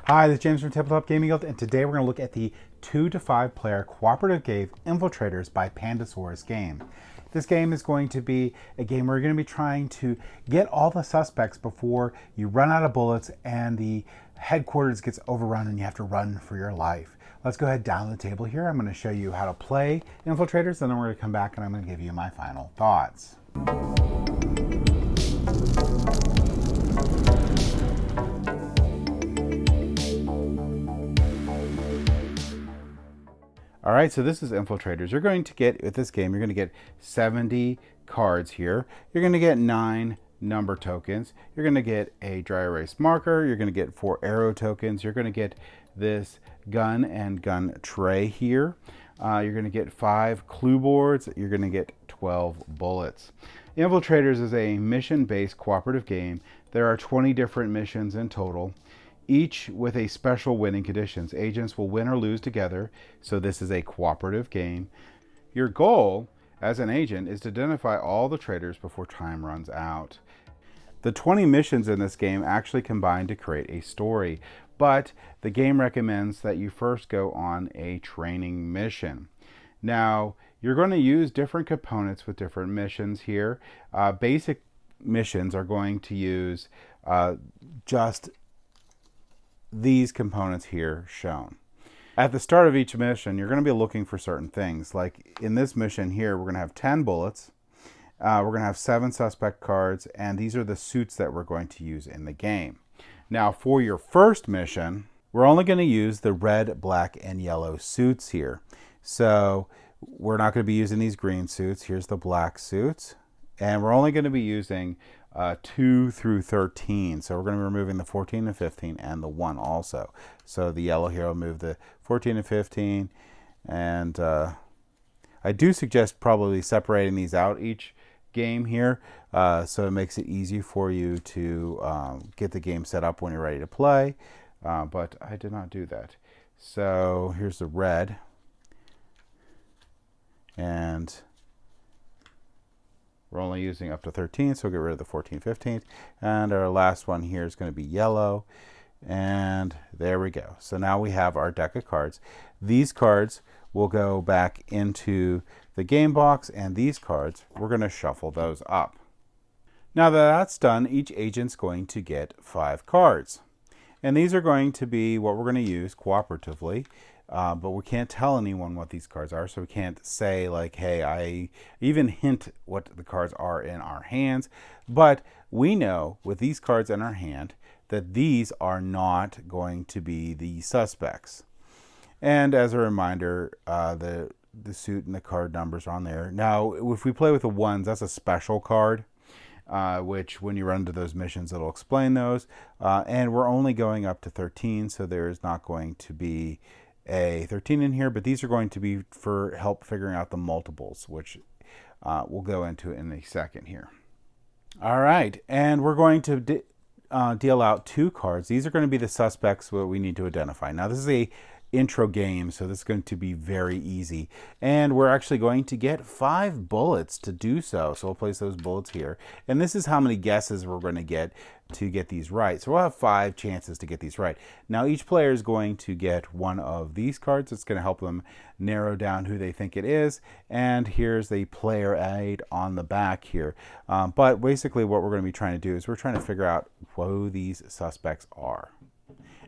Hi, this is James from Tabletop Gaming Guild, and today we're going to look at the 2 to 5 player cooperative game Infiltrators by Pandasaurus game. This game is going to be a game where you're going to be trying to get all the suspects before you run out of bullets and the headquarters gets overrun and you have to run for your life. Let's go ahead down the table here. I'm going to show you how to play Infiltrators, and then we're going to come back and I'm going to give you my final thoughts. All right, so this is Infiltrators. You're going to get, with this game, you're going to get 70 cards here. You're going to get 9 number tokens. You're going to get a dry erase marker. You're going to get 4 arrow tokens. You're going to get this gun and gun tray here. You're going to get 5 clue boards. You're going to get 12 bullets. Infiltrators is a mission-based cooperative game. There are 20 different missions in total, each with a special winning conditions. Agents will win or lose together, so this is a cooperative game. Your goal as an agent is to identify all the traitors before time runs out. The 20 missions in this game actually combine to create a story, but the game recommends that you first go on a training mission. Now, you're going to use different components with different missions here. Basic missions are going to use just these components here shown. At the start of each mission, you're going to be looking for certain things. Like in this mission here, we're going to have 10 bullets. We're going to have 7 suspect cards, and these are the suits that we're going to use in the game. Now, for your first mission, we're only going to use the red, black, and yellow suits here. So we're not going to be using these green suits. Here's the black suits. And we're only going to be using 2 through 13. So we're going to be removing the 14 and 15 and the 1 also. So the yellow here will move the 14 and 15. And I do suggest probably separating these out each game here, so it makes it easy for you to get the game set up when you're ready to play. But I did not do that. So here's the red. And we're only using up to 13, so we'll get rid of the 14, 15. And our last one here is going to be yellow. And there we go. So now we have our deck of cards. These cards will go back into the game box, and these cards, we're going to shuffle those up. Now that that's done, each agent's going to get 5 cards. And these are going to be what we're going to use cooperatively. But we can't tell anyone what these cards are, so we can't say like, hey, I even hint what the cards are in our hands. But we know with these cards in our hand that these are not going to be the suspects. And as a reminder, the suit and the card numbers are on there. Now, if we play with the 1s, that's a special card, which when you run into those missions, it'll explain those. And we're only going up to 13, so there is not going to be a 13 in here, but these are going to be for help figuring out the multiples, which we'll go into in a second here. All right, and we're going to deal out 2 cards. These are going to be the suspects that we need to identify. Now, this is a intro game, so this is going to be very easy, and we're actually going to get 5 bullets to do so. So we'll place those bullets here, and this is how many guesses we're going to get these right. So we'll have 5 chances to get these right. Now each player is going to get one of these cards. It's going to help them narrow down who they think it is, and here's the player aid on the back here. But basically what we're going to be trying to do is we're trying to figure out who these suspects are.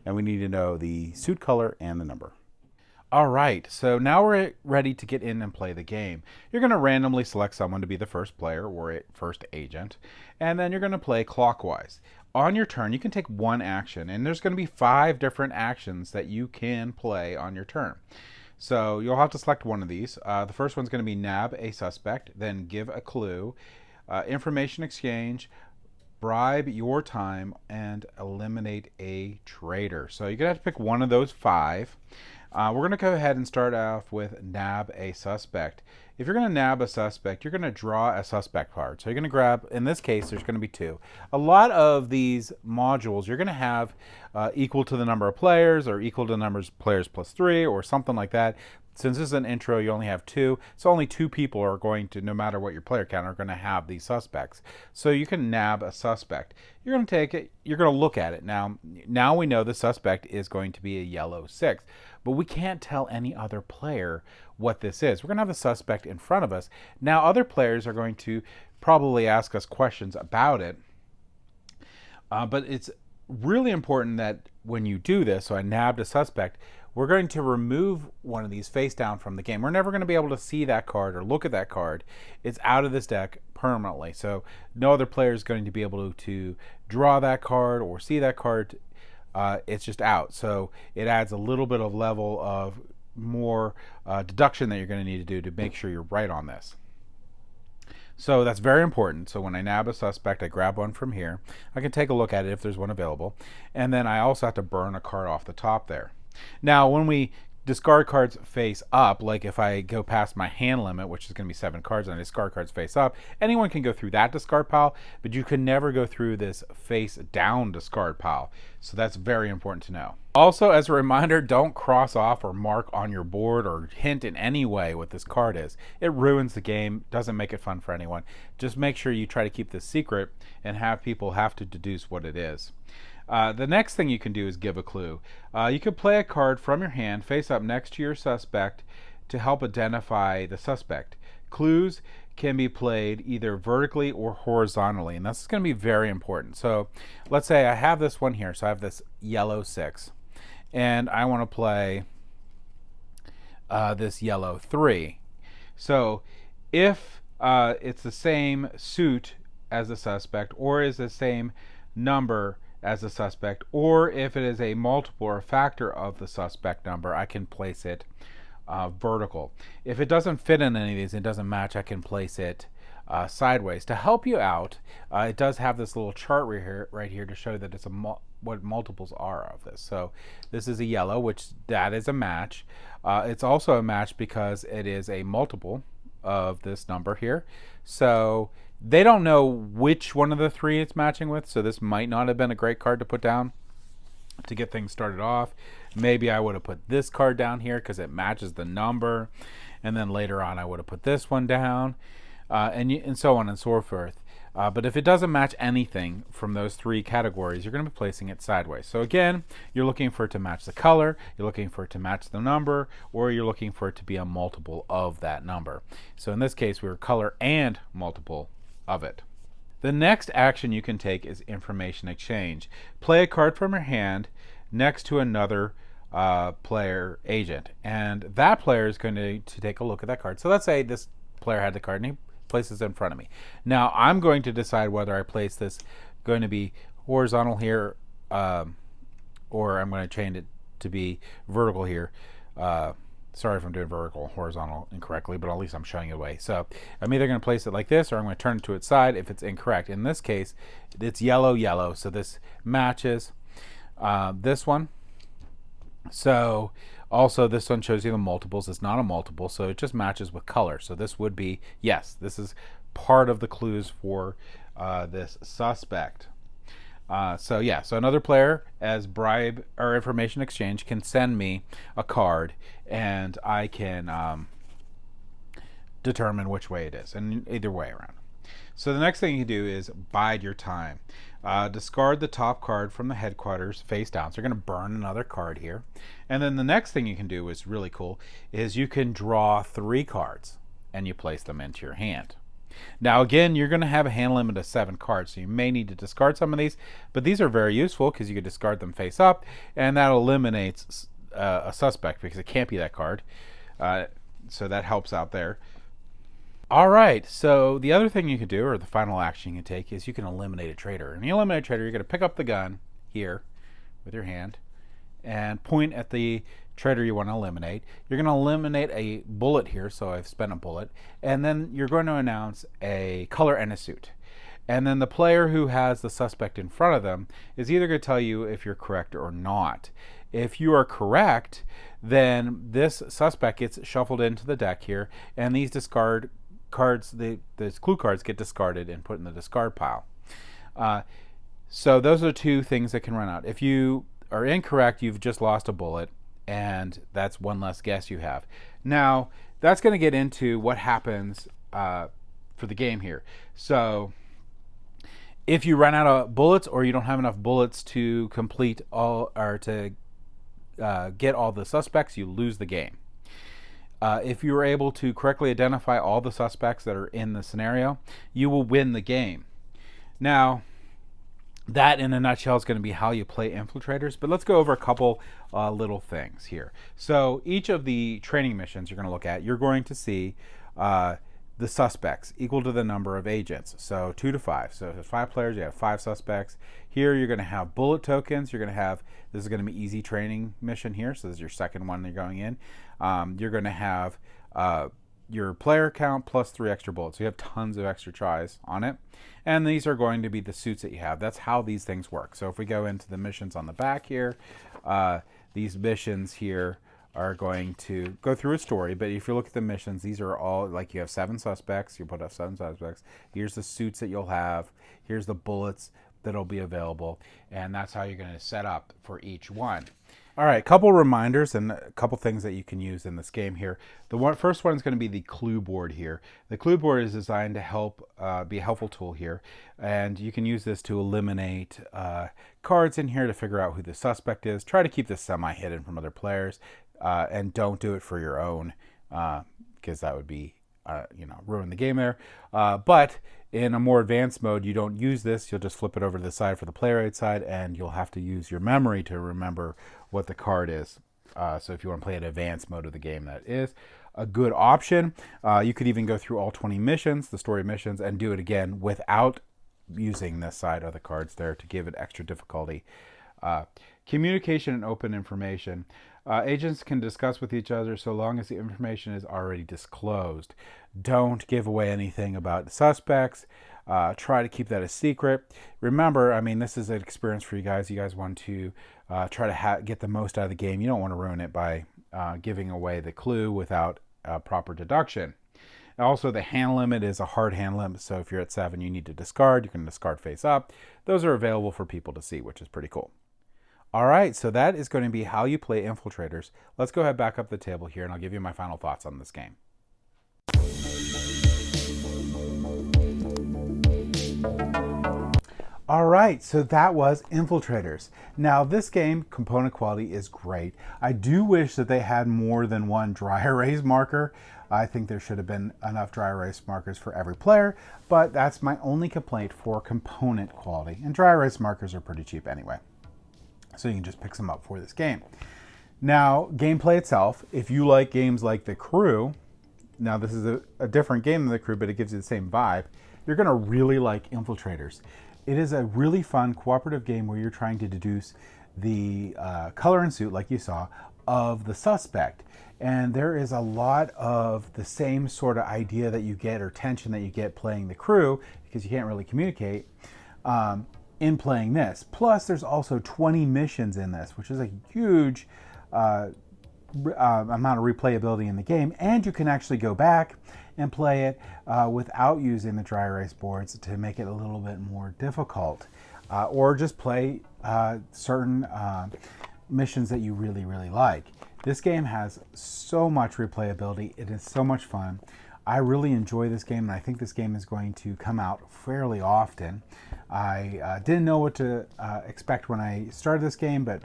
And we need to know the suit color and the number. All right, so now we're ready to get in and play the game. You're going to randomly select someone to be the first player or first agent, and then you're going to play clockwise. On your turn, you can take 1 action, and there's going to be 5 different actions that you can play on your turn. So you'll have to select one of these. The first one's going to be nab a suspect, then give a clue, information exchange, bribe your time, and eliminate a traitor. So you're going to have to pick one of those 5. We're going to go ahead and start off with nab a suspect. if you're going to nab a suspect, you're going to draw a suspect card. So you're going to grab, in this case, there's going to be 2. A lot of these modules, you're going to have equal to the number of players or equal to the number of players plus 3 or something like that. Since this is an intro, you only have 2. So only 2 people are going to, no matter what your player count, are going to have these suspects. So you can nab a suspect. You're going to take it, you're going to look at it. Now we know the suspect is going to be a yellow 6, but we can't tell any other player what this is. We're going to have the suspect in front of us. Now other players are going to probably ask us questions about it, but it's really important that when you do this, so I nabbed a suspect, we're going to remove one of these face down from the game. We're never going to be able to see that card or look at that card. It's out of this deck permanently. So no other player is going to be able to draw that card or see that card. It's just out. So it adds a little bit of level of more deduction that you're going to need to do to make sure you're right on this. So that's very important. So when I nab a suspect, I grab one from here. I can take a look at it if there's one available. And then I also have to burn a card off the top there. Now, when we discard cards face up, like if I go past my hand limit, which is going to be 7 cards, and I discard cards face up, anyone can go through that discard pile, but you can never go through this face down discard pile. So that's very important to know. Also, as a reminder, don't cross off or mark on your board or hint in any way what this card is. It ruins the game, doesn't make it fun for anyone. Just make sure you try to keep this secret and have people have to deduce what it is. The next thing you can do is give a clue. You can play a card from your hand face up next to your suspect to help identify the suspect. Clues can be played either vertically or horizontally, and this is going to be very important. So let's say I have this one here. So I have this yellow 6, and I want to play this yellow 3. So if it's the same suit as the suspect, or is the same number as a suspect, or if it is a multiple or a factor of the suspect number, I can place it vertical. If it doesn't fit in any of these, it doesn't match, I can place it sideways. To help you out, it does have this little chart right here to show that it's what multiples are of this. So this is a yellow, which that is a match. It's also a match because it is a multiple of this number here. So they don't know which one of the 3 it's matching with, so this might not have been a great card to put down to get things started off. Maybe I would have put this card down here because it matches the number, and then later on I would have put this one down, and so on and so forth. But if it doesn't match anything from those 3 categories, you're going to be placing it sideways. So again, you're looking for it to match the color, you're looking for it to match the number, or you're looking for it to be a multiple of that number. So in this case, we were color and multiple of it. The next action you can take is information exchange. Play a card from your hand next to another player agent, and that player is going to take a look at that card. So let's say this player had the card and he places it in front of me. Now I'm going to decide whether I place this going to be horizontal here, or I'm going to change it to be vertical here. Sorry if I'm doing vertical, horizontal incorrectly, but at least I'm showing you a way. So I'm either going to place it like this, or I'm going to turn it to its side if it's incorrect. In this case, it's yellow, yellow, so this matches this one. So also this one shows you the multiples. It's not a multiple, so it just matches with color. So this would be, yes, this is part of the clues for this suspect. So another player, as bribe or information exchange, can send me a card, and I can determine which way it is, and either way around. So the next thing you can do is bide your time. Discard the top card from the headquarters face down. So you're going to burn another card here. And then the next thing you can do is really cool, is you can draw 3 cards and you place them into your hand. Now again, you're going to have a hand limit of 7 cards, so you may need to discard some of these, but these are very useful because you can discard them face up, and that eliminates a suspect because it can't be that card. So that helps out there. All right, so the other thing you can do, or the final action you can take, is you can eliminate a traitor. And you eliminate a traitor, you're going to pick up the gun here with your hand and point at the traitor you want to eliminate. You're going to eliminate a bullet here, so I've spent a bullet, and then you're going to announce a color and a suit. And then the player who has the suspect in front of them is either going to tell you if you're correct or not. If you are correct, then this suspect gets shuffled into the deck here, and these discard cards, these clue cards, get discarded and put in the discard pile. So those are two things that can run out. If you are incorrect, you've just lost a bullet, and that's one less guess you have. Now, that's going to get into what happens for the game here. So if you run out of bullets, or you don't have enough bullets to complete all, or to get all the suspects, you lose the game. If you are able to correctly identify all the suspects that are in the scenario, you will win the game. Now, that in a nutshell is going to be how you play Infiltrators, but let's go over a couple little things here. So each of the training missions you're going to look at, you're going to see the suspects equal to the number of agents. So 2 to 5. So if there's 5 players, you have 5 suspects. Here you're going to have bullet tokens. You're going to have, this is going to be easy training mission here. So this is your second one you're going in. You're going to have your player count plus 3 extra bullets. So you have tons of extra tries on it. And these are going to be the suits that you have. That's how these things work. So if we go into the missions on the back here, these missions here are going to go through a story, but if you look at the missions, these are all, like, you have 7 suspects, you put up 7 suspects, here's the suits that you'll have, here's the bullets that'll be available, and that's how you're going to set up for each one. All right, couple reminders and a couple things that you can use in this game here. The first one is going to be the clue board here. The clue board is designed to help be a helpful tool here, and you can use this to eliminate cards in here to figure out who the suspect is. Try to keep this semi-hidden from other players, and don't do it for your own, because that would be ruin the game there. But in a more advanced mode, you don't use this. You'll just flip it over to the side for the player aid side, and you'll have to use your memory to remember what the card is. So if you want to play an advanced mode of the game, that is a good option. You could even go through all 20 missions, the story missions, and do it again without using this side of the cards there to give it extra difficulty. Communication and open information. Agents can discuss with each other so long as the information is already disclosed. Don't give away anything about the suspects. Try to keep that a secret. Remember, I mean, this is an experience for you guys. You guys want to try to get the most out of the game. You don't want to ruin it by giving away the clue without proper deduction. Also, the hand limit is a hard hand limit, so if you're at 7, you need to discard. You can discard face up. Those are available for people to see, which is pretty cool. All right, so that is going to be how you play Infiltrators. Let's go ahead back up the table here, and I'll give you my final thoughts on this game. All right, so that was Infiltrators. Now, this game, component quality is great. I do wish that they had more than one dry erase marker. I think there should have been enough dry erase markers for every player, but that's my only complaint for component quality. And dry erase markers are pretty cheap anyway, so you can just pick some up for this game. Now, gameplay itself, if you like games like The Crew, now this is a different game than The Crew, but it gives you the same vibe, you're going to really like Infiltrators. It is a really fun cooperative game where you're trying to deduce the color and suit, like you saw, of the suspect. And there is a lot of the same sort of idea that you get, or tension that you get playing The Crew, because you can't really communicate, in playing this. Plus, there's also 20 missions in this, which is a huge amount of replayability in the game. And you can actually go back and play it without using the dry erase boards to make it a little bit more difficult. Or just play certain missions that you really, really like. This game has so much replayability. It is so much fun. I really enjoy this game, and I think this game is going to come out fairly often. I didn't know what to expect when I started this game, but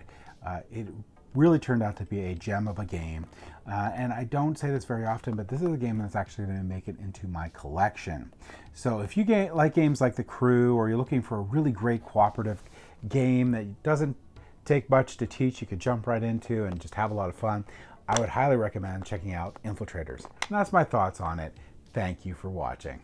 it really turned out to be a gem of a game. And I don't say this very often, but this is a game that's actually going to make it into my collection. So if you like games like The Crew, or you're looking for a really great cooperative game that doesn't take much to teach, you could jump right into and just have a lot of fun, I would highly recommend checking out Infiltrators. And that's my thoughts on it. Thank you for watching.